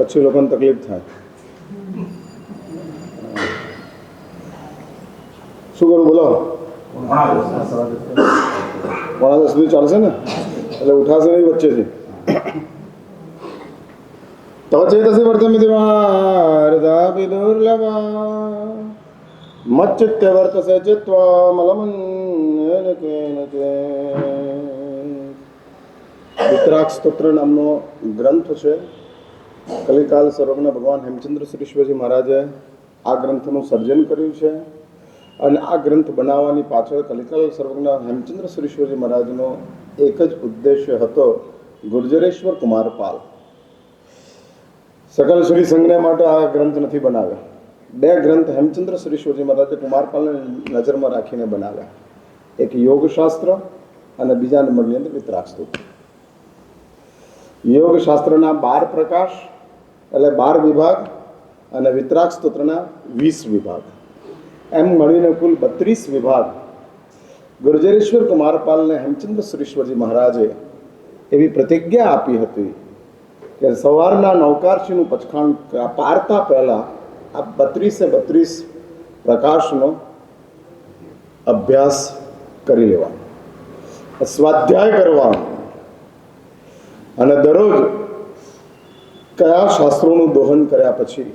પછી લોકોને તકલીફ થાય. શું કરું બોલો? 9:30 સુધી ચાલશે ને, એટલે ઉઠાશે નહીં વચ્ચેથી. તો ચેતસી વર્તમિતિવારદાપી દુર્લભા મચ્ચિત્તે વર્તસે ચિત્વામલમન્યેન કેન ચેત. વિતરાગ સ્તોત્ર નામનો ગ્રંથ છે. કલિકાલ સર્વજ્ઞ ભગવાન હેમચંદ્ર શ્રીશ્વરજી મહારાજે આ ગ્રંથનું સર્જન કર્યું છે. અને આ ગ્રંથ બનાવવાની પાછળ કલિકાલ સર્વજ્ઞ હેમચંદ્ર શ્રીશ્વરજી મહારાજનો એક જ ઉદ્દેશ્ય હતો, ગુર્જરેશ્વર કુમારપાલ. સકલ શ્રી સંઘને માટે આ ગ્રંથ નથી બનાવ્યા. બે ગ્રંથ હેમચંદ્ર શ્રીશ્વરજી મહારાજે કુમારપાલને નજરમાં રાખીને બનાવ્યા. એક યોગશાસ્ત્ર અને બીજા નંબરની અંદર વિતરાગ સ્તોત્ર. યોગશાસ્ત્રના 12 પ્રકાશ એટલે 12 વિભાગ અને વિતરાગ સ્તોત્રના 20 વિભાગ, એમ મળીને કુલ 32 વિભાગ ગુર્જરેશ્વર કુમારપાલને હેમચંદ્ર શ્રીશ્વરજી મહારાજે એવી પ્રતિજ્ઞા આપી હતી કે સવારના નવકારશીનું પચખાણ પારતા પહેલા આ 32 પ્રકાશનો અભ્યાસ કરી લેવાનો, સ્વાધ્યાય કરવાનો અને દરરોજ કયા શાસ્ત્રોનું દોહન કર્યા પછી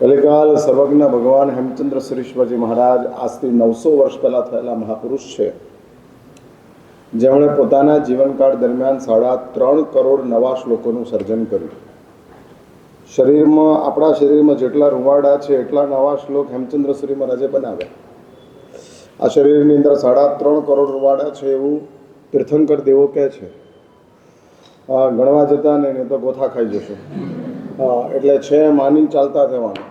કલિકાલ સર્વજ્ઞ ભગવાન હેમચંદ્ર શ્રીશ્વરજી મહારાજ આજથી 900 વર્ષ પહેલા થયેલા મહાપુરુષ છે, જેમણે પોતાના જીવનકાળ દરમિયાન 3.5 કરોડ નવા શ્લોકોનું સર્જન કર્યું. શરીરમાં, આપણા શરીરમાં જેટલા રૂવાડા છે એટલા નવા શ્લોક હેમચંદ્ર શ્રી મહારાજે બનાવ્યા. આ શરીરની અંદર 3.5 કરોડ રૂવાડા છે એવું તીર્થંકર દેવો કહે છે. ગણવા જતા નહીં તો ગોથા ખાઈ જશો. એટલે છે માની ચાલતા થવાનું.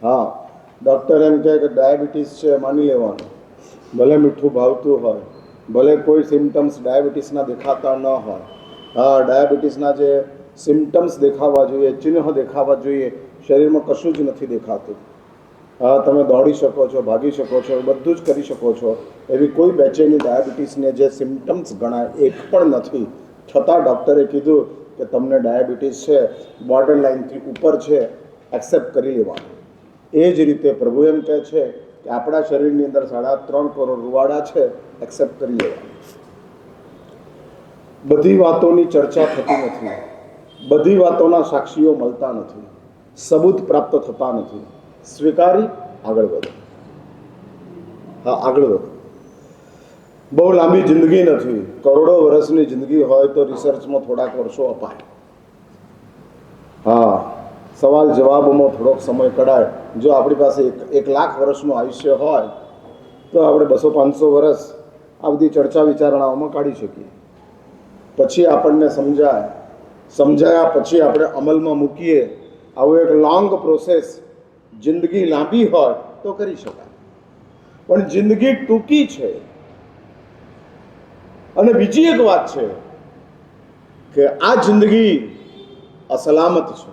હા, ડૉક્ટર એમ કહે કે ડાયાબિટીસ છે, માની લેવાનું. ભલે મીઠું ભાવતું હોય, ભલે કોઈ સિમ્ટમ્સ ડાયાબિટીસના દેખાતા ન હોય. હા, ડાયાબિટીસના જે સિમ્ટમ્સ દેખાવા જોઈએ, ચિહ્ન દેખાવા જોઈએ, શરીરમાં કશું જ નથી દેખાતું. હા, તમે દોડી શકો છો, ભાગી શકો છો, બધું જ કરી શકો છો. એવી કોઈ બેચેની ડાયાબિટીસને જે સિમ્ટમ્સ ગણાય એક પણ નથી. છતાં ડૉક્ટરે કીધું કે તમને ડાયાબિટીસ છે, બોર્ડર લાઇનથી ઉપર છે, એક્સેપ્ટ કરી લેવાનું. એ જ રીતે પ્રભુ એમ કહે છે કે આપણા શરીરની અંદર 3.5 કરોડ રૂવાડા છે, એક્સેપ્ટ કરી લેવાનું. બધી વાતોની ચર્ચા થતી નથી, બધી વાતોના સાક્ષીઓ મળતા નથી, સબૂત પ્રાપ્ત થતા નથી. સ્વીકારી આગળ વધો. હા, આગળ વધો. બહુ લાંબી જિંદગી નથી. કરોડો વર્ષની જિંદગી હોય તો રિસર્ચમાં થોડાક વર્ષો અપાય. હા, સવાલ જવાબોમાં થોડોક સમય કઢાય. જો આપણી પાસે 1 લાખ વર્ષનું આયુષ્ય હોય તો આપણે 200-500 વર્ષ આ બધી ચર્ચા વિચારણાઓમાં કાઢી શકીએ. પછી આપણને સમજાયા પછી આપણે અમલમાં મૂકીએ. આવું એક લોંગ પ્રોસેસ, જિંદગી લાંબી હોય તો કરી શકાય. પણ જિંદગી ટૂંકી છે. અને બીજી એક વાત છે કે આ જિંદગી અસલામત છે.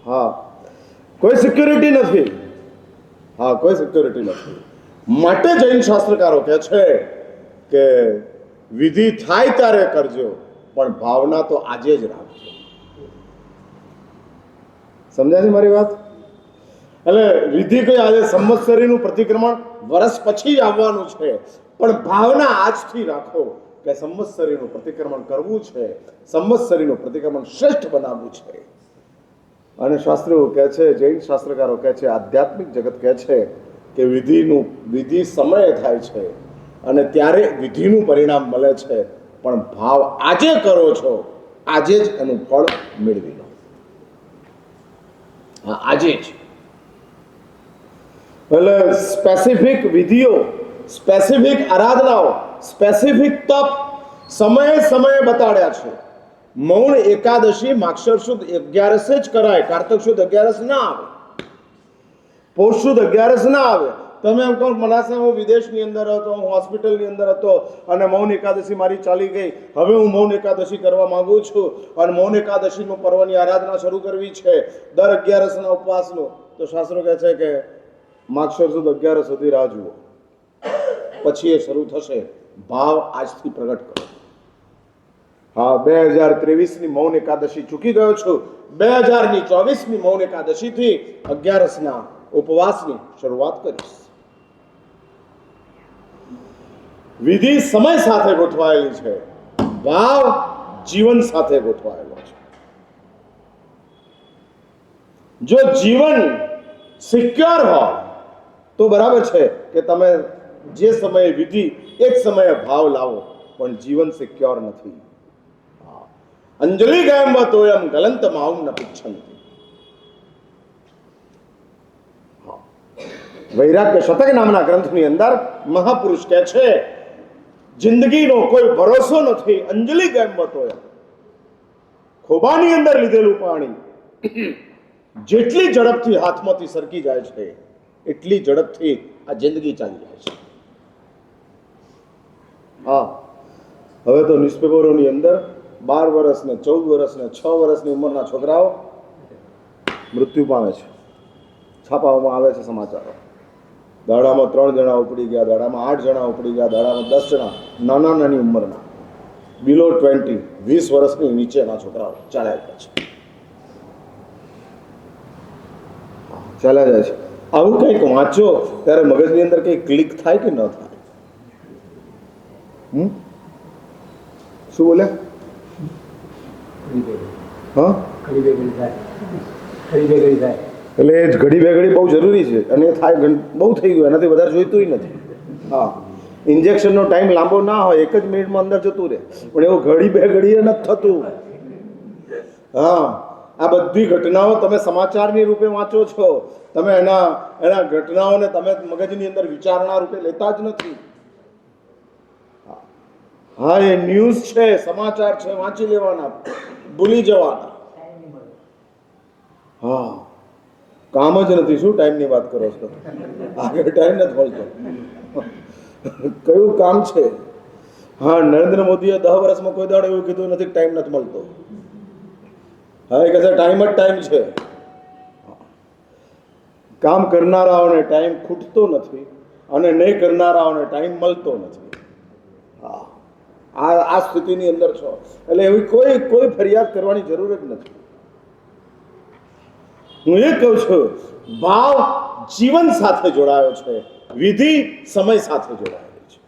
હા, કોઈ સિક્યોરિટી નથી. હા, કોઈ સિક્યોરિટી નથી. માટે જૈન શાસ્ત્રકારો કહે છે કે વિધિ થાય ત્યારે કરજો, પણ ભાવના તો આજે જ રાખજો. સમજાય છે મારી વાત? એટલે વિધિ કઈ આજે સંવત્સરીનું પ્રતિક્રમણ વર્ષ પછી જ આવવાનું છે, પણ ભાવના આજથી રાખો કે સંવત્સરીનું પ્રતિક્રમણ કરવું છે, સંવત્સરીનું પ્રતિક્રમણ શ્રેષ્ઠ બનાવવું છે. અને શાસ્ત્રો કહે છે, જૈન શાસ્ત્રકારો કહે છે, આધ્યાત્મિક જગત કહે છે કે વિધિ સમયે થાય છે અને ત્યારે વિધિનું પરિણામ મળે છે, પણ ભાવ આજે કરો છો, આજે જ એનું ફળ મેળવી લો. હા, આજે જ. એટલે સ્પેસિફિક વિધિઓ, સ્પેસિફિક આરાધનાઓ, સ્પેસિફિક તપ સમયે બતાડ્યા છે. મૌન એકાદશી માક્ષર સુદ 11 જ કરાય, કારતક સુદ 11 ના આવે, પૌષ સુદ 11 ના આવે. તમે એમ કહો મનાસા હું વિદેશની અંદર હતો, હું હોસ્પિટલની અંદર હતો અને મૌન એકાદશી મારી ચાલી ગઈ, હવે હું મૌન એકાદશી કરવા માંગુ છું અને મૌન એકાદશીનું પર્વની આરાધના શરૂ કરવી છે, દર 11ના ઉપવાસનો, તો શાસ્ત્રો કહે છે કે માક્ષર સુદ 11 સુધી રાહ જુઓ, પછી એ શરૂ થશે. ભાવ આજથી પ્રગટ કરો. હા, 2023ની મૌન એકાદશી ચૂકી ગયો છું. 2024ની મૌન એકાદશીથી 11સના ઉપવાસની શરૂઆત કરીશ. વિધિ સમય સાથે ગોઠવાયેલી છે, ભાવ જીવન સાથે ગોઠવાયેલો છે. જો જીવન સિક્યોર હોય તો બરાબર છે કે તમે જે સમયે વિધિ એક સમયે ભાવ લાવો, પણ જીવન સિક્યોર નથી. અંજલિ ગાયમ તોયમ ગલંત માઉમ ન પિચ્છંતિ. વૈરાગ્ય શતક નામના ગ્રંથની અંદર મહાપુરુષ કહે છે, જિંદગીનો કોઈ ભરોસો નથી. અંજલિ ગાયમ તોયમ, ખોબાની અંદર લીધેલું પાણી જેટલી ઝડપથી હાથમાંથી સરકી જાય છે, એટલી ઝડપથી આ જિંદગી ચાલી જાય છે. હા, હવે તો ન્યૂઝપેપરોની અંદર 12 વર્ષ ને 14 વર્ષ ને 6 વર્ષની ઉંમરના છોકરાઓ મૃત્યુ પામે છે. છાપાઓમાં આવે છે સમાચારો. દાડામાં 3 જણા ઉપડી ગયા, દાડામાં 8 જણા ઉપડી ગયા, દાડામાં 10 જણા નાની ઉંમરના, બિલો 20, 20 વર્ષની નીચેના છોકરાઓ ચાલ્યા ગયા છે. ચાલ્યા જાય છે. આવું કંઈક વાંચો ત્યારે મગજની અંદર કંઈક ક્લિક થાય કે ન થાય? શું બોલે? હા, એટલે એ ઘડી બે ઘડી બહુ જરૂરી છે, અને એ થાય બહુ થઈ ગયું, એનાથી વધારે જોઈતું નથી. હા, ઇન્જેક્શનનો ટાઈમ લાંબો ના હોય, 1 જ મિનિટમાં અંદર જતું રહે, પણ એવું ઘડી બે ઘડીએ નથી થતું. હા, આ બધી ઘટનાઓ તમે સમાચારની રૂપે વાંચો છો, તમે એના ઘટનાઓને તમે મગજની અંદર વિચારણા રૂપે લેતા જ નથી. હા, એ ન્યૂઝ છે, સમાચાર છે, વાંચી લેવાના, ભૂલી જવાના. હા, કામ જ નથી. શું ટાઈમની વાત કરો છો? આગળ ટાઈમ નથી મળતો. કયું કામ છે? હા, નરેન્દ્ર મોદીએ 10 વર્ષમાં કોઈ દાડો એવું કીધું નથી ટાઈમ નથી મળતો. હા, એ કહે છે ટાઈમ જ ટાઈમ છે. કામ કરનારાઓને ટાઈમ ખૂટતો નથી, અને નહીં કરનારાઓને ટાઈમ મળતો નથી. હા, આ સ્થિતિની અંદર છો, એટલે એવી કોઈ ફરિયાદ કરવાની જરૂર જ નથી. હું એ કહું છું, ભાવ જીવન સાથે જોડાયો છે, વિધિ સમય સાથે જોડાયેલી છે.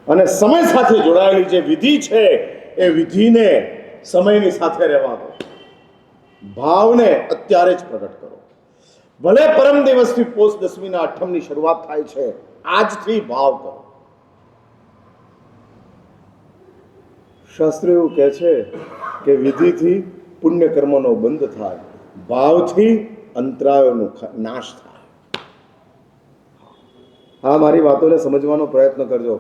અને સમય સાથે જોડાયેલી જે વિધિ છે, એ વિધિને સમયની સાથે રહેવા દો. ભાવને અત્યારે જ પ્રગટ કરો. ભલે પરમ દિવસથી પોષ 10મીના અઠમની શરૂઆત થાય છે, આજથી ભાવ કરો. શાસ્ત્ર એવું કહે છે કે વિધિથી પુણ્ય કર્મનો બંધ થાય, ભાવથી અંતરાયોનો નાશ થાય. હા, મારી વાતોને સમજવાનો પ્રયત્ન કરજો.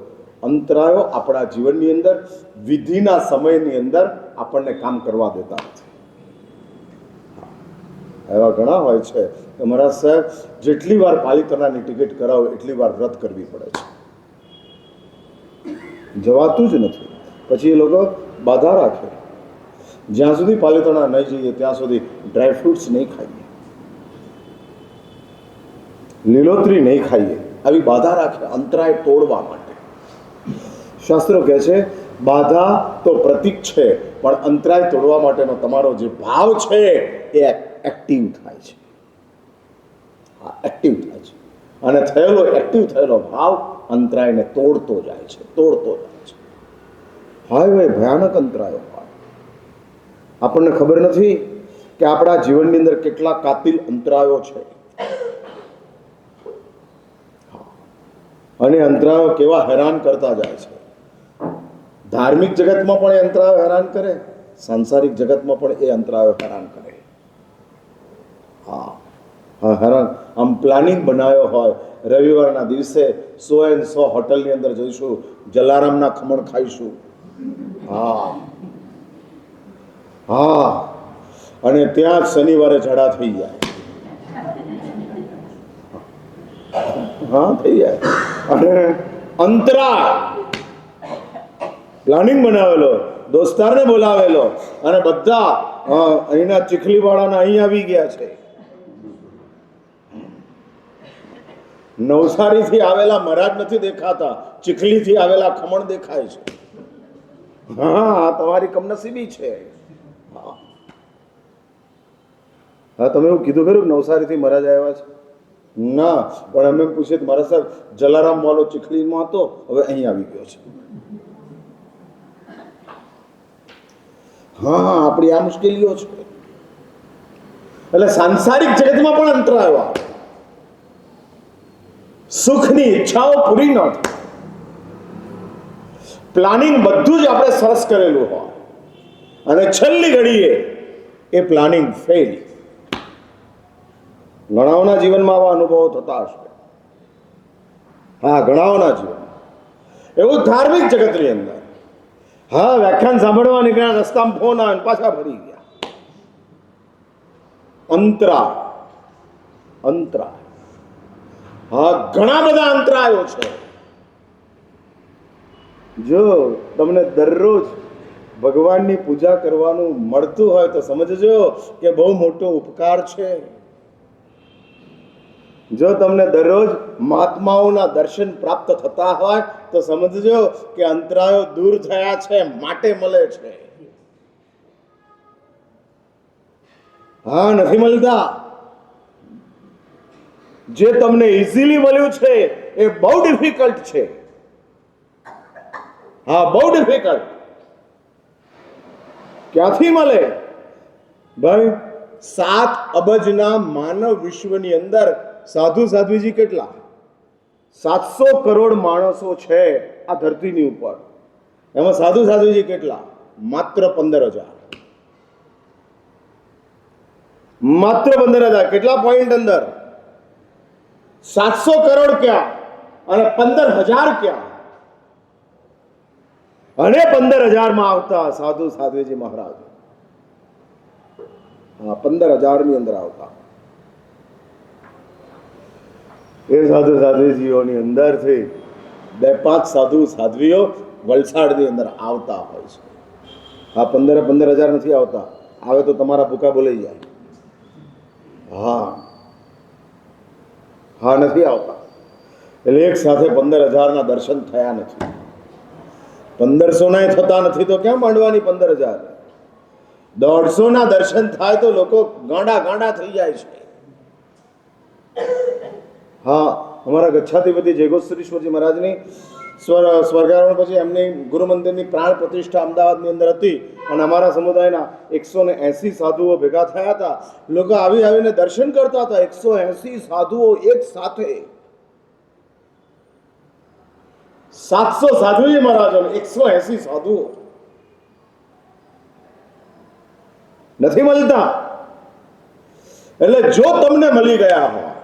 અંતરાયો આપણા જીવનની અંદર વિધિના સમયની અંદર આપણને કામ કરવા દેતા નથી. એવા ઘણા હોય છે કે મહારાજ સાહેબ, જેટલી વાર પાલિતાણાની ટિકિટ કરાવો એટલી વાર રદ કરવી પડે છે, જવાતું જ નથી. પછી એ લોકો બાધા રાખે, જ્યાં સુધી પાલિતાણા નહીં જઈએ ત્યાં સુધી ડ્રાયફ્રૂટ્સ નહીં ખાઈએ, લીલોતરી નહીં ખાઈએ, આવી બાધા રાખે અંતરાય તોડવા માટે. શાસ્ત્રો કહે છે બાધા તો પ્રતીક છે, પણ અંતરાય તોડવા માટેનો તમારો જે ભાવ છે એ એક્ટિવ થાય છે. હા, એક્ટિવ થાય છે, અને એક્ટિવ થયેલો ભાવ અંતરાયને તોડતો જાય છે, તોડતો જાય છે. ભાઈ ભયાનક અંતરાયો હોય. આપણને ખબર નથી કે આપણા જીવનની અંદર કેટલા કાતિલ અંતરાયો છે, અને અંતરાયો કેવા હેરાન કરતા જાય છે. ધાર્મિક જગતમાં પણ એ અંતરાયો હેરાન કરે, સાંસારિક જગતમાં પણ એ અંતરાયો હેરાન કરે. હા, હેરાન. આમ પ્લાનિંગ બનાવ્યો હોય, રવિવારના દિવસે 100 હોટલની અંદર જઈશું, જલારામના ખમણ ખાઈશું. હા, અને ત્યાં જ શનિવારે ઝાડા થઈ જાય. હા, થઈ જાય. અને અંતરાય પ્લાનિંગ બનાવેલો, દોસ્તારને બોલાવેલો, અને બધા અહીંના ચીખલીવાળાના અહીં આવી ગયા છે. નવસારીથી આવેલા મહારાજ નથી દેખાતા, ચીખલીથી આવેલા ખમણ દેખાય છે. હા, તમારી કમનસીબી છે. હા, તમે એવું કીધું ખરું નવસારીથી મહારાજ આવ્યા છે? ના, પણ અમે પૂછીએ મારા સાહેબ જલારામ વાળો ચીખલીમાં હતો, હવે અહીં આવી ગયો છે. હા, આપણી આ મુશ્કેલીઓ છે. એટલે સાંસારિક જગતમાં પણ અંતરાયો આવે. સુખની ઈચ્છાઓ પૂરી ન થાય. પ્લાનિંગ બધું જ આપણે સરસ કરેલું હોય અને છેલ્લી ઘડીએ એ પ્લાનિંગ ફેલ. ઘણાઓના જીવનમાં આવા અનુભવો થતા હશે. હા, ઘણાઓના જીવન એવું ધાર્મિક જગતની અંદર. હા, વ્યાખ્યાન સાંભળવા નીકળ્યા, રસ્તામાં ફોન આવે પાછા ફરી ગયા. અંતરાય. હા, ઘણા બધા અંતરાયો છે. જો તમને દરરોજ ભગવાનની પૂજા કરવાનું મળતું હોય તો સમજજો કે બહુ મોટો ઉપકાર છે. જો તમને દરરોજ મહાત્માઓના દર્શન પ્રાપ્ત થતા હોય તો સમજજો કે અંતરાયો દૂર થયા છે, માટે મળે છે. હા, નથી મળતા. જે તમને ઇઝીલી મળ્યું છે એ બહુ ડિફિકલ્ટ છે. હા, બહુ ડિફિકલ્ટ. ક્યાંથી મળે ભાઈ? 7 અબજના માનવ વિશ્વની અંદર સાધુ સાધ્વીજી કેટલા? 700 કરોડ માણસો છે આ ધરતીની ઉપર. એમાં સાધુ સાધ્વીજી કેટલા? માત્ર 15,000. માત્ર 15,000. કેટલા પોઈન્ટ અંદર? 700 કરોડ ક્યાં અને 15,000 ક્યાં? અને 15,000 આવતા સાધુ સાધ્વીજી મહારાજ. હા, 15,000 ની અંદર આવતા. એ સાધુ સાધ્વીજીઓની અંદરથી 2-5 સાધુ સાધ્વીઓ વલસાડની અંદર આવતા હોય છે. હા, 15,000 નથી આવતા. આવે તો તમારા ભૂકા બોલાઈ જાય. હા, નથી આવતા. એટલે એક સાથે 15,000 દર્શન થયા નથી. 1500 થતા નથી તો ક્યાં માંડવાની 15,000? 150 દર્શન થાય તો લોકો ગાંડા થઈ જાય છે. હા, અમારા ગચ્છાધિપતિ જયગોત્સરીશ્વરજી મહારાજની સ્વર્ગારોહણ પછી એમની ગુરુ મંદિરની પ્રાણ પ્રતિષ્ઠા અમદાવાદની અંદર હતી અને અમારા સમુદાયના 180 સાધુઓ ભેગા થયા હતા. લોકો આવીને દર્શન કરતા હતા. 180 સાધુઓ એક સાથે. 700 સાધુજી મહારાજો, 180 સાધુઓ. નથી મળતા. એટલે જો તમને મળી ગયા હોય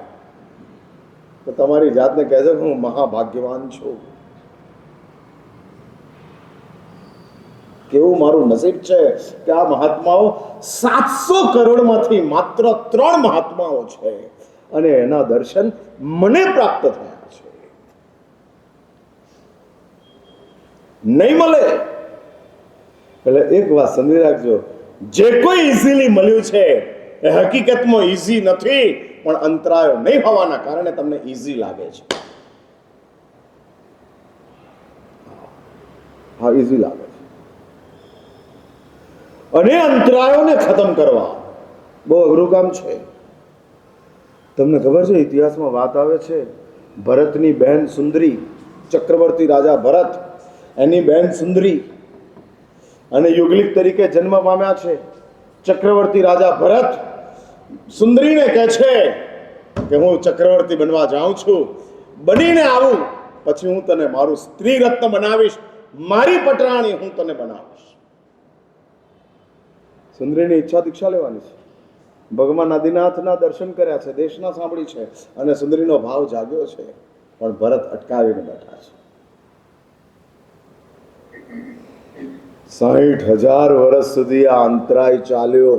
તો તમારી જાતને કહેજો હું મહાભાગ્યવાન છું. કેવું મારું નસીબ છે કે આ મહાત્માઓ 700 કરોડમાંથી માત્ર 3 મહાત્માઓ છે અને એના દર્શન મને પ્રાપ્ત થયા છે. નહીં મળે. એટલે એક વાત સમજી રાખજો, જે કોઈ ઇઝીલી મળ્યું છે એ હકીકતમાં ઇઝી નથી, પણ અંતરાયો નહીં હોવાના કારણે તમને ઇઝી લાગે છે. હા, ઇઝી લાગે છે. અને અંતરાયોને ખતમ કરવા બહુ અઘરું કામ છે. તમને ખબર છે ઇતિહાસમાં વાત આવે છે ભરતની બહેન સુંદરી, ચક્રવર્તી રાજા ભરત, એની બહેન સુંદરી અને યુગલિક તરીકે જન્મ પામ્યા છે. ચક્રવર્તી રાજા ભરત સુંદરીને કહે છે કે હું ચક્રવર્તી બનવા જાઉં છું, બનીને આવું પછી હું તને મારું સ્ત્રી રત્ન બનાવીશ, મારી પટરાણી હું તને બનાવીશ. સુંદરીની ઈચ્છા દીક્ષા લેવાની છે. ભગવાન આદિનાથના દર્શન કર્યા છે, દેશના સાંભળી છે અને સુંદરીનો ભાવ જાગ્યો છે, પણ ભરત અટકાવીને બેઠા છે. 60,000 વર્ષ સુધી આ અંતરાય ચાલ્યો.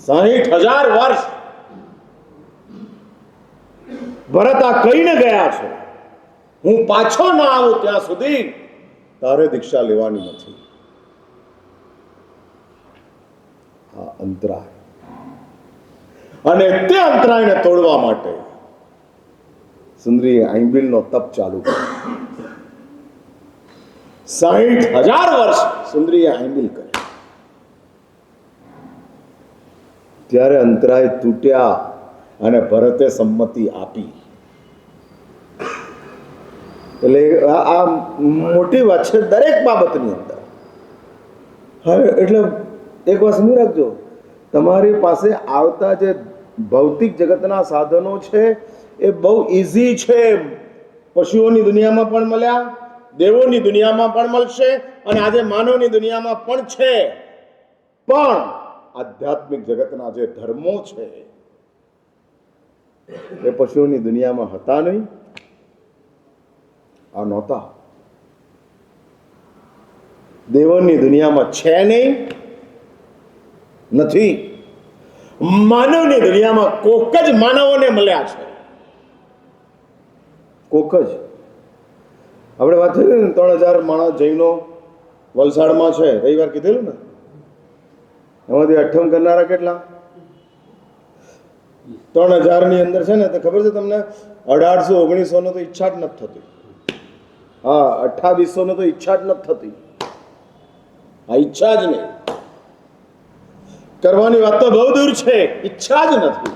60,000 વર્ષ ભરત આ કહીને ગયા છે હું પાછો ના આવું ત્યાં સુધી તારે દીક્ષા લેવાની નથી. આ અંતરાય. અને તે અંતરાયને તોડવા માટે સુંદરીએ આંબીલનો તપ ચાલુ કર્યો. 60,000 વર્ષ સુંદરીએ આંબીલ કરી. ત્યારે અંતરાય તૂટ્યા અને ભરતે સંમતિ આપી. એટલે આ મોટી વાત છે દરેક બાબતની અંદર. હવે એટલે એક વાત સમજી રાખજો, તમારી પાસે આવતા જે ભૌતિક જગતના સાધનો છે એ બહુ ઇઝી છે. પશુઓની દુનિયામાં પણ મળ્યા, દેવોની દુનિયામાં પણ મળશે અને આજે માનવની દુનિયામાં પણ છે. પણ આધ્યાત્મિક જગતના જે ધર્મો છે એ પશુઓની દુનિયામાં હતા નહીં, આ નહોતા. દેવોની દુનિયામાં છે નહીં, નથી. માનવની દુનિયામાં કોક જ માનવોને મળ્યા છે, કોક જ. આપણે વાત થઈ ને 3,000 માણસ જૈનો વલસાડમાં છે, રવિવાર કીધેલું ને. એમાંથી અઠ્ઠમ કરનારા કેટલા? 3,000 ની અંદર છે ને, તો ખબર છે તમને 1800-1900 નો તો ઈચ્છા જ નથી થતી. હા, 2800 નો તો ઈચ્છા જ નથી થતી. આ ઈચ્છા જ નહીં. કરવાની વાત તો બહુ દૂર છે, ઈચ્છા જ નથી.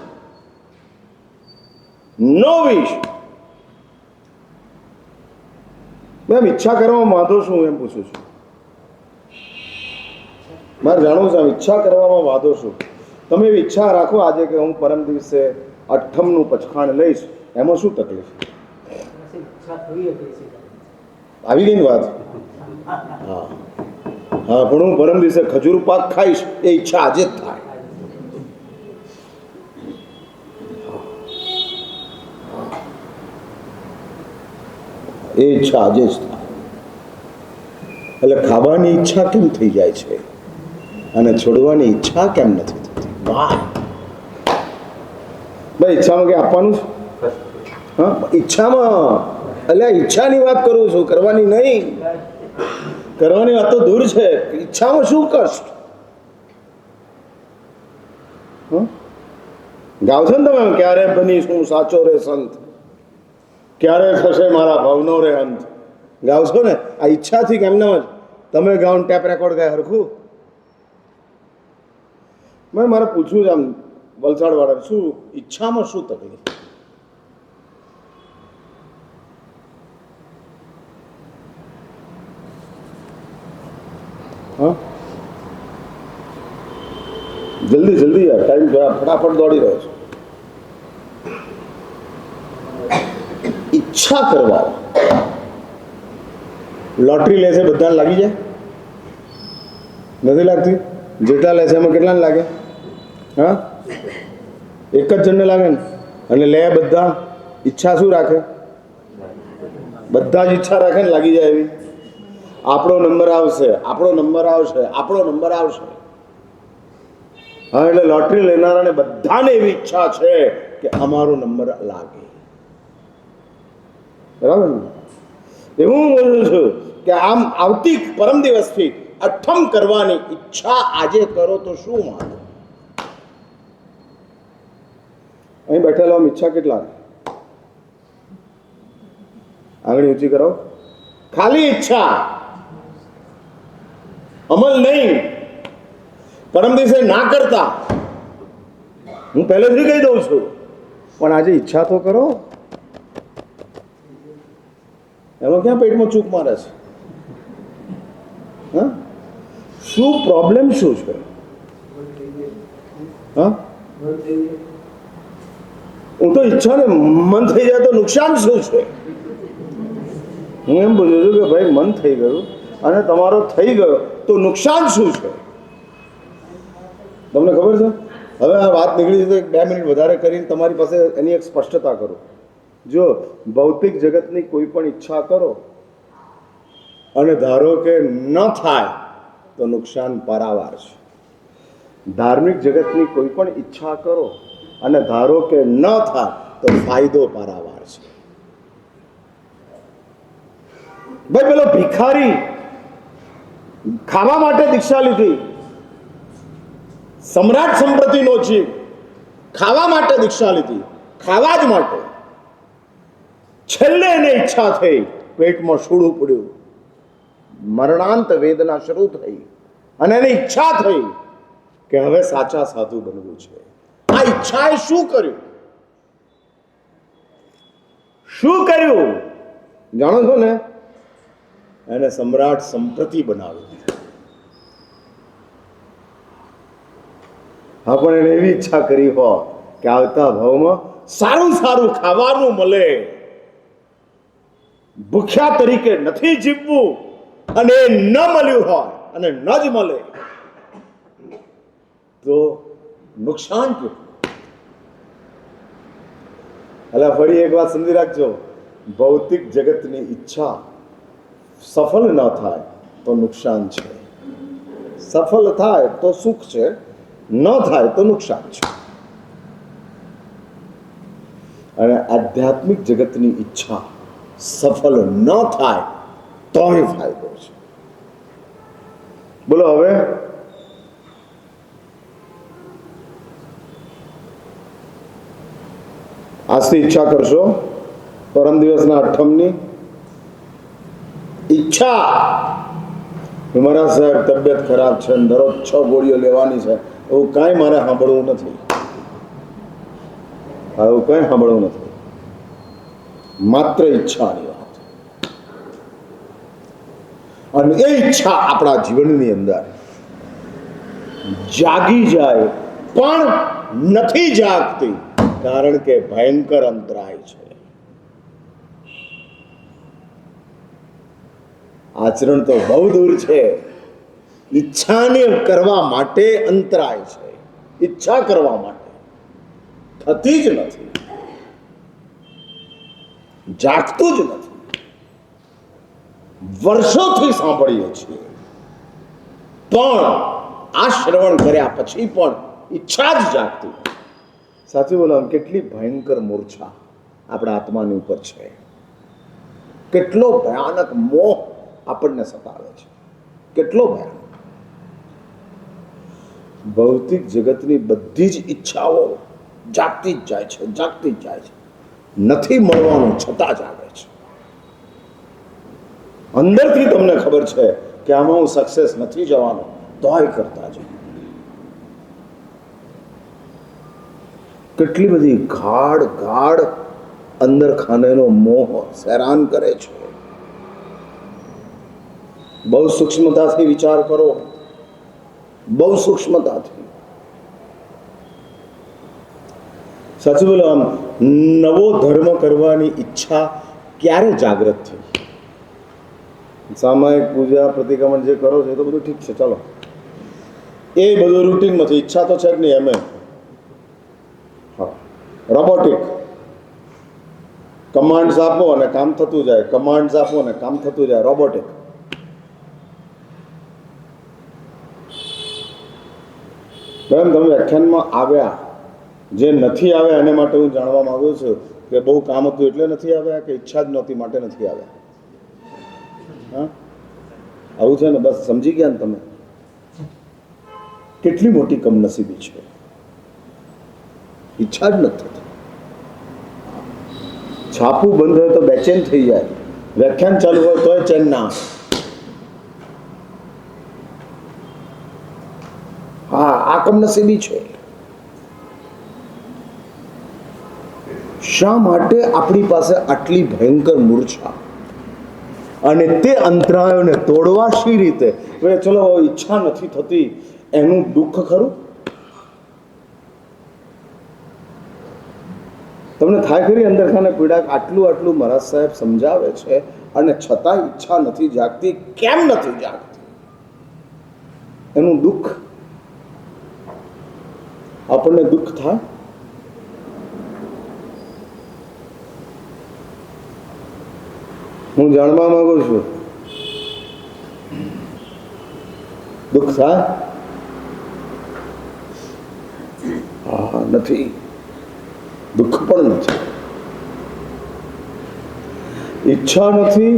નો વિશ. મેમ ઈચ્છા કરવામાં વાંધો શું, એમ પૂછું છું. મારે જાણવું છે ઈચ્છા કરવામાં વાંધો શું. તમે એવી ઈચ્છા રાખો આજે કે હું પરમ દિવસે અઠ્ઠમનું પચખાણ લઈશ, એમાં શું તકલીફ? આવી ગઈ ને વાત? હા હા, પણ હું પરમ દિવસે ખજૂર પાક ખાઈશ એ ઈચ્છા આજે જ થાય. એ ઈચ્છા આજે જ થાય. એટલે ખાવાની ઈચ્છા કેમ થઈ જાય છે અને છોડવાની ઈચ્છા કેમ નથી થતી? વાહ ભાઈ, ઈચ્છામાં કે આપવાનું છે? હા, ઈચ્છામાં. એટલે ઈચ્છાની વાત કરું છું, કરવાની નહીં. કરવાની વાત તો દૂર છે. ઈચ્છામાં શું કષ્ટ? ગાવ છો ને તમે, ક્યારે બનીશ હું સાચો રે સંત, ક્યારે થશે મારા ભાવનો રે અંત. ગાવ છો ને, આ ઈચ્છાથી કેમને જ તમે ગાઉન ટેપ રેકોર્ડ ગાય હરખું. મેં મારે પૂછવું છે આમ વલસાડ વાળા, શું ઈચ્છામાં શું તકલીફ? હા, જલ્દી જલ્દી યાર, ટાઈમ ફટાફટ દોડી રહ્યો છે. ઈચ્છા કરવા. લોટરી લે છે બધાને લાગી જાય? નથી લાગતી? જેટલા લે છે એમાં કેટલાને લાગે? હા, એક જ જણને લાગે ને. અને લે બધા, ઈચ્છા શું રાખે? બધા જ ઈચ્છા રાખે ને લાગી જાય એવી. આપણો નંબર આવશે, આપણો નંબર આવશે, આપણો નંબર આવશે. હા, એટલે લોટરી લેનારાને બધાને એવી ઈચ્છા છે કે અમારો નંબર લાગે. બરાબર ને? એવું હું બોલું છું કે આમ આવતી પરમ દિવસથી અઠ્ઠમ કરવાની ઈચ્છા આજે કરો તો શું માનો? અહીં બેઠેલો આમ ઈચ્છા કેટલા? આંગળી ઊંચી કરો. ખાલી ઈચ્છા, અમલ નહીં. પરમ દિવસે ના કરતા હું પહેલેથી કહી દઉં છું, પણ આજે ઈચ્છા તો કરો. એમાં ક્યાં પેટમાં ચૂક મારે છે? હા, શું પ્રોબ્લેમ શું છે? હા, હું તો ઈચ્છા ને મન થઈ જાય તો નુકસાન શું છે? હું એમ બોલું છું કે ભાઈ મન થઈ ગયું અને તમારો થઈ ગયો તો નુકસાન શું છે? તમને ખબર છે? હવે આ વાત નીકળી છે તો 2 મિનિટ વધારે કરીને તમારી પાસે એની એક સ્પષ્ટતા કરું. જો ભૌતિક જગતની કોઈ પણ ઈચ્છા કરો અને ધારો કે ન થાય તો નુકસાન પારાવાર છે. ધાર્મિક જગતની કોઈ પણ ઈચ્છા કરો અને ધારો કે ન થાય તો ફાયદો પારાવાર છે. ભાઈ, પેલો ભિખારી ખાવા માટે દીક્ષા લીધી, સમ્રાટ સંપ્રતિનો જીવ, ખાવા માટે દીક્ષા લીધી, ખાવા જ માટે. છેલ્લે એને ઈચ્છા થઈ, પેટમાં શૂળું પડ્યું, મરણાંત વેદના શરૂ થઈ અને એને ઈચ્છા થઈ કે હવે સાચા સાધુ બનવું છે. આ ઈચ્છાએ શું કર્યું? શું કર્યું જાણો છો ને? એને સમ્રાટ સંપ્રતિ બનાવ્યો. હા, પણ એને એવી ઈચ્છા કરી હોય કે આવતા ભાવમાં સારું સારું ખાવાનું મળે, ભૂખ્યા તરીકે નથી જીવવું, અને ન મળ્યું હોય અને ન જ મળે તો નુકસાન કેટલું. એટલે ફરી એક વાત સમજી રાખજો, ભૌતિક જગતની ઈચ્છા સફળ ન થાય તો નુકસાન છે, સફળ થાય તો સુખ છે, ન થાય તો નુકસાન છે. અને આધ્યાત્મિક જગતની ઈચ્છા સફળ ન થાય તોય ફાયદો છે. બોલો હવે આજથી ઈચ્છા કરશો, પરમ દિવસના અઠમની ઈચ્છા, મારા સાહેબ તબિયત ખરાબ છે, દરરોજ 6 ગોળીઓ લેવાની છે, એવું કાંઈ મારે સાંભળવું નથી, એવું કંઈ સાંભળવું નથી. માત્ર ઈચ્છાની વાત. અને એ ઈચ્છા આપણા જીવનની અંદર જાગી જાય પણ નથી જાગતી, કારણ કે ભયંકર અંતરાય છે. આચરણ તો બહુ દૂર છે, ઈચ્છાને કરવા માટે અંતરાય છે. ઈચ્છા કરવા માટે થતી જ નથી, જાગતું જ નથી. વર્ષોથી સાંભળીએ છીએ, પણ આ શ્રવણ કર્યા પછી પણ ઈચ્છા જ જાગતી નથી. સાચું બોલો, કેટલી ભયંકર મૂર્છા આપણા આત્માની ઉપર છે, કેટલો ભયાનક મોહ આપણને સતાવે છે, કેટલો ભયાનક. ભૌતિક જગતની બધી જ ઈચ્છાઓ જાગતી જ જાય છે, જાગતી જ જાય છે. નથી મળવાનું છતાં જાગે છે. અંદરથી તમને ખબર છે કે આમાં હું સક્સેસ નથી જવાનો, તોય કરતા જ. કેટલી બધી ગાઢ અંદર ખાનેનો મોહ હેરાન કરે છે. બહુ સૂક્ષ્મતાથી વિચાર કરો, બહુ સૂક્ષ્મતાથી. સાચું બોલો, આમ નવો ધર્મ કરવાની ઈચ્છા ક્યારે જાગૃત થઈ? સામાયિક પૂજા પ્રતિક્રમણ જે કરો છો એ તો બધું ઠીક છે, ચાલો, એ બધું રૂટીનમાંથી. ઈચ્છા તો છે જ નહીં. એમ હા, રોબોટિક કમાન્ડ્સ આપો અને કામ થતું જાય, કમાન્ડ્સ આપો અને કામ થતું જાય, રોબોટિક. બેન, તમે વ્યાખ્યાનમાં આવ્યા, જે નથી આવ્યા એને માટે હું જાણવા માંગુ છું કે બહુ કામ હતું એટલે નથી આવ્યા કે ઈચ્છા જ નહોતી માટે નથી આવ્યા? હા, આવું છે ને? બસ સમજી ગયા ને તમે? કેટલી મોટી કમનસીબી છે, ઈચ્છા જ નથી થતી. છાપું બંધ હોય તો બેચેન થઈ જાય, વ્યાખ્યાન ચાલુ હોય તોય ચેન ના. હા, આ કમનસીબી છે. શા માટે આપણી પાસે આટલી ભયંકર મૂર્છા? અને તે અંતરાયોને તોડવા શી રીતે? ચલો, ઈચ્છા નથી થતી એનું દુઃખ ખરું? તમને થાય ખરી અંદર ખાને પીડા? આટલું મહારાજ સાહેબ સમજાવે છે અને છતાં ઈચ્છા નથી જાગતી. કેમ નથી જાગતી? એનું દુઃખ આપણને દુઃખ થાય. હું જાણવા માંગુ છું, દુઃખ થાય? હા, નથી. દુઃખ પણ નથી. ઈચ્છા નથી,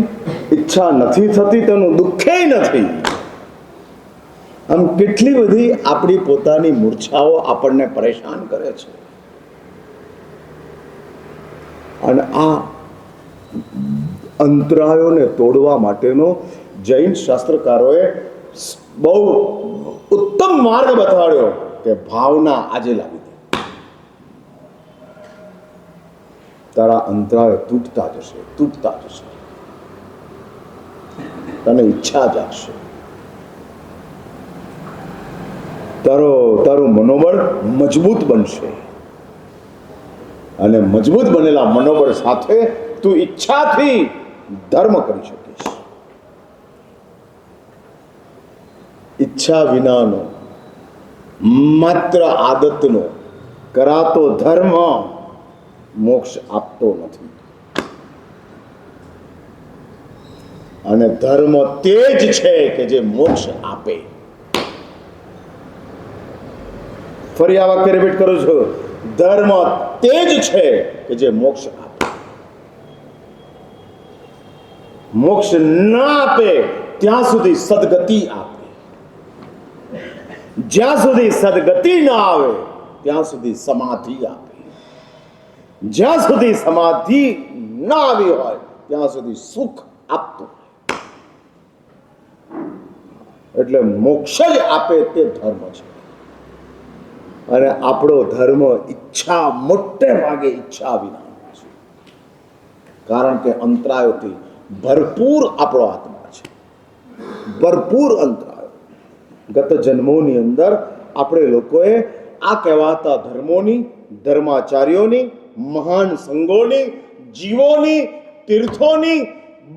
ઈચ્છા નથી થતી તેનું દુઃખે નથી. આમ કેટલી બધી આપણી પોતાની મૂર્છાઓ આપણને પરેશાન કરે છે. અને આ અંતરાયોને તોડવા માટેનો જૈન શાસ્ત્રકારોએ બહુ ઉત્તમ માર્ગ બતાવ્યો કે ભાવના આજે લાવી દે. તારા અંતરાયો તૂટતા જશે, તૂટતા જશે, તને ઈચ્છા જાગશે, તારું મનોબળ મજબૂત બનશે અને મજબૂત બનેલા મનોબળ સાથે તું ઈચ્છાથી ધર્મ કરી શકીશ. ઈચ્છા વિનાનો માત્ર આદતનો કરાતો ધર્મ મોક્ષ આપતો નથી. અને ધર્મ તે જ છે કે જે મોક્ષ આપે. ફરી આ વાક્ય રિપીટ કરું છું, ધર્મ તે જ છે કે જે મોક્ષ આપે. મોક્ષ ના આપે ત્યાં સુધી સદગતિ આપે. જ્યાં સુધી સદગતિ ના આવે ત્યાં સુધી સમાધિ આપે. જ્યાં સુધી સમાધિ ના આવી હોય ત્યાં સુધી સુખ આપતું. એટલે મોક્ષ જ આપે તે ધર્મ છે. અને આપણો ધર્મ ઈચ્છા, મોટે ભાગે ઈચ્છા વિના છે. કારણ કે અંતરાયોથી ભરપૂર આપણો આત્મા છે, ભરપૂર અંતરાયો. ગત જન્મોની અંદર આપણે લોકોએ આ કહેવાતા ધર્મોની, ધર્માચાર્યોની, મહાન સંઘોની, જીવોની, તીર્થોની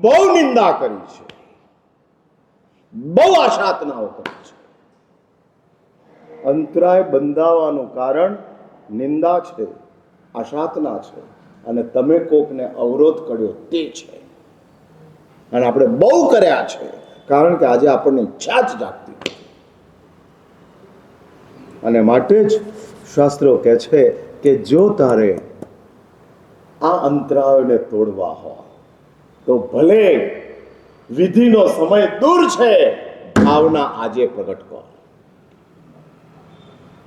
બહુ નિંદા કરી છે, બહુ આશાતનાઓ કરી છે. અંતરાય બંધાવાનું કારણ નિંદા છે, આશાતના છે, અને તમે કોકને અવરોધ કર્યો તે છે. અને આપણે બહુ કર્યા છે, કારણ કે આજે આપણને ઈચ્છા જ જાગતી નથી. અને માટે જ શાસ્ત્રો કહે છે કે જો તારે આ અંતરાયોને તોડવા હોય તો ભલે વિધિનો સમય દૂર છે, ભાવના આજે પ્રગટ કર.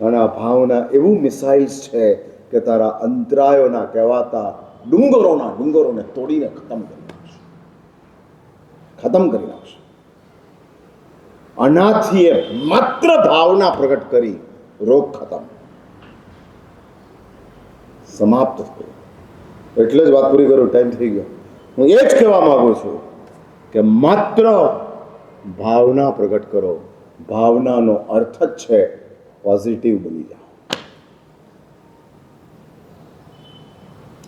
અને આ ભાવના એવું મિસાઇલ્સ છે કે તારા અંતરાયોના કહેવાતા ડુંગરોને તોડીને ખતમ કરી નાખશે, ખતમ કરી નાખશે. અનાથીએ માત્ર ભાવના પ્રગટ કરી, રોગ ખતમ, સમાપ્ત થયો. એટલે જ વાત પૂરી કરું, ટાઈમ થઈ ગયો. હું એ જ કહેવા માંગુ છું કે માત્ર ભાવના પ્રગટ કરો. ભાવનાનો અર્થ જ છે પોઝિટિવ બની જાઓ.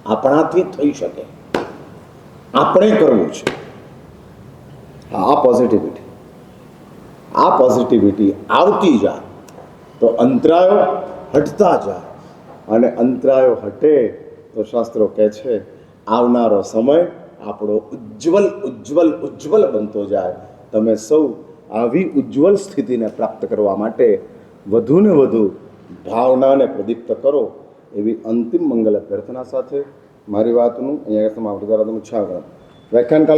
આપણાથી થઈ શકે, આપણે કરવું છે. આ પોઝિટિવિટી આવતી જાય તો અંતરાયો હટતા જાય. અને અંતરાયો હટે તો શાસ્ત્રો કહે છે આવનારો સમય આપણો ઉજ્જવલ બનતો જાય. તમે સૌ આવી ઉજ્જવલ સ્થિતિને પ્રાપ્ત કરવા માટે વધુ ને વધુ ભાવનાને પ્રદીપ્ત કરો, એવી અંતિમ મંગલ પ્રાર્થના સાથે મારી વાતનું અહીંયા સમાપ્ત કરવા તમે ઈચ્છા કરો. વ્યાખ્યાન